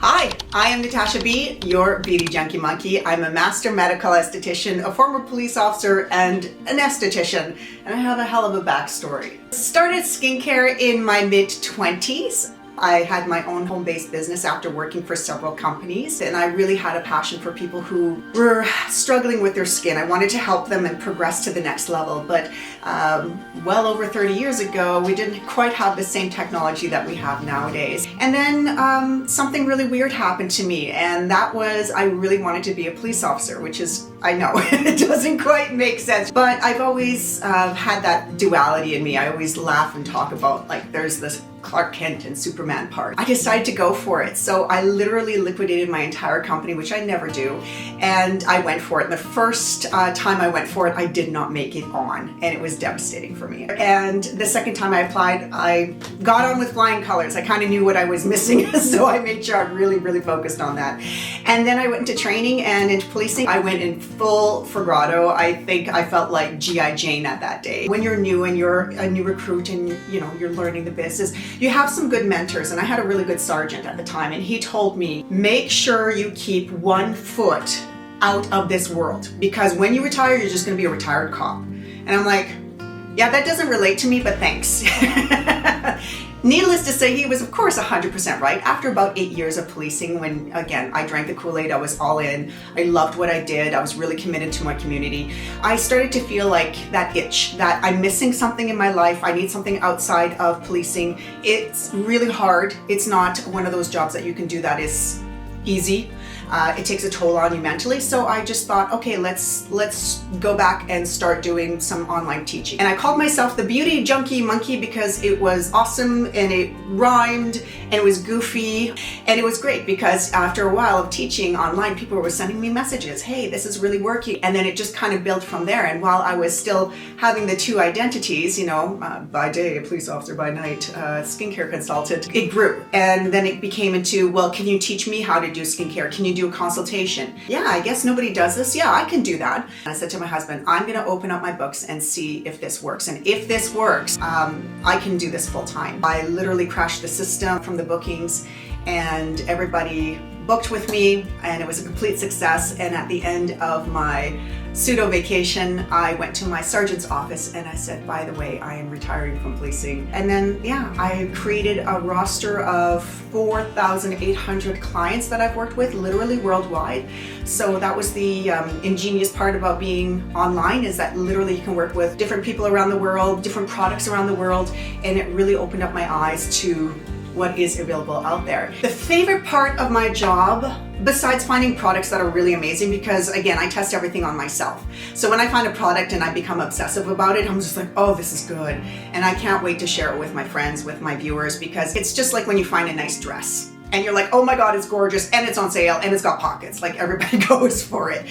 Hi, I am Natasha B, your beauty junkie monkey. I'm a master medical esthetician, a former police officer, and an esthetician, and I have a hell of a backstory. Started skincare in my mid-20s. I had my own home-based business after working for several companies, and I really had a passion for people who were struggling with their skin. I wanted to help them and progress to the next level, but well over 30 years ago, we didn't quite have the same technology that we have nowadays. And then something really weird happened to me, and that was I really wanted to be a police officer, which is, I know, it doesn't quite make sense, but I've always had that duality in me. I always laugh and talk about, like, there's this Clark Kent and Superman part. I decided to go for it. So I literally liquidated my entire company, which I never do. And I went for it. And the first time I went for it, I did not make it on. And it was devastating for me. And the second time I applied, I got on with flying colors. I kind of knew what I was missing. So I made sure I really focused on that. And then I went into training and into policing. I went in full Fragado. I think I felt like G.I. Jane at that day. When you're new and you're a new recruit and you're learning the business, you have some good mentors, and I had a really good sergeant at the time, and he told me, make sure you keep 1 foot out of this world, because when you retire, you're just going to be a retired cop. And I'm like, yeah, that doesn't relate to me, but thanks. Needless to say, he was of course 100% right. After about 8 years of policing, when again I drank the Kool-Aid, I was all in, I loved what I did, I was really committed to my community, I started to feel like that itch, that I'm missing something in my life, I need something outside of policing. It's really hard. It's not one of those jobs that you can do that is easy. It takes a toll on you mentally. So I just thought, okay, let's go back and start doing some online teaching. And I called myself the Beauty Junky Monkey because it was awesome and it rhymed and it was goofy, and it was great because after a while of teaching online, people were sending me messages, hey, this is really working. And then it just kind of built from there. And while I was still having the two identities, by day a police officer, by night skincare consultant, it grew. And then it became into, well, can you teach me how to do skincare? Can you do a consultation? Yeah, I guess nobody does this. Yeah, I can do that. And I said to my husband, I'm going to open up my books and see if this works. And if this works, I can do this full time. I literally crashed the system from the bookings, and everybody booked with me, and it was a complete success. And at the end of my pseudo vacation, I went to my sergeant's office and I said, by the way, I am retiring from policing. And then, yeah, I created a roster of 4,800 clients that I've worked with, literally worldwide. So that was the ingenious part about being online, is that literally you can work with different people around the world, different products around the world, and it really opened up my eyes to what is available out there. The favorite part of my job, besides finding products that are really amazing, because again, I test everything on myself. So when I find a product and I become obsessive about it, I'm just like, oh, this is good. And I can't wait to share it with my friends, with my viewers, because it's just like when you find a nice dress and you're like, oh my God, it's gorgeous, and it's on sale, and it's got pockets. Like, everybody goes for it.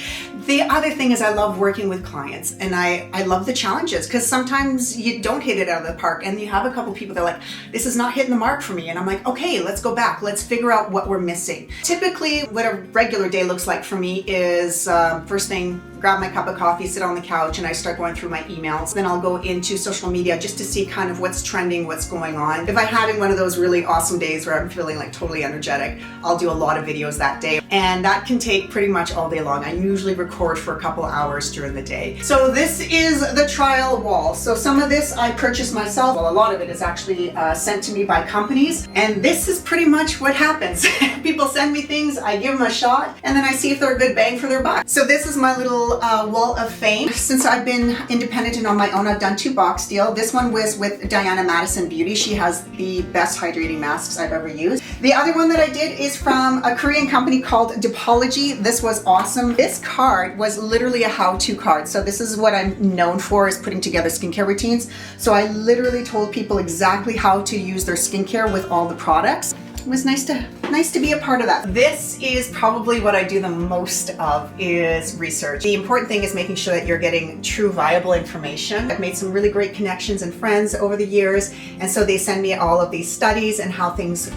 The other thing is I love working with clients, and I love the challenges, because sometimes you don't hit it out of the park, and you have a couple people that are like, this is not hitting the mark for me. And I'm like, okay, let's go back. Let's figure out what we're missing. Typically, what a regular day looks like for me is first thing, grab my cup of coffee, sit on the couch, and I start going through my emails. Then I'll go into social media just to see kind of what's trending, what's going on. If I'm having one of those really awesome days where I'm feeling like totally energetic, I'll do a lot of videos that day. And that can take pretty much all day long. I usually record for a couple hours during the day. So this is the trial wall. So some of this I purchased myself. Well, a lot of it is actually sent to me by companies. And this is pretty much what happens. People send me things, I give them a shot, and then I see if they're a good bang for their buck. So this is my little wall of fame. Since I've been independent and on my own, I've done 2 box deals. This one was with Diana Madison Beauty. She has the best hydrating masks I've ever used. The other one that I did is from a Korean company called Depology. This was awesome. This card was literally a how-to card. So this is what I'm known for, is putting together skincare routines. So I literally told people exactly how to use their skincare with all the products. It was nice to be a part of that. This is probably what I do the most of, is research. The important thing is making sure that you're getting true viable information. I've made some really great connections and friends over the years, and so they send me all of these studies and how things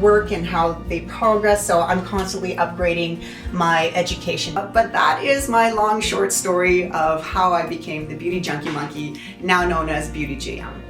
work and how they progress. So I'm constantly upgrading my education. But that is my long short story of how I became the Beauty Junky Monkey, now known as BeautyJM.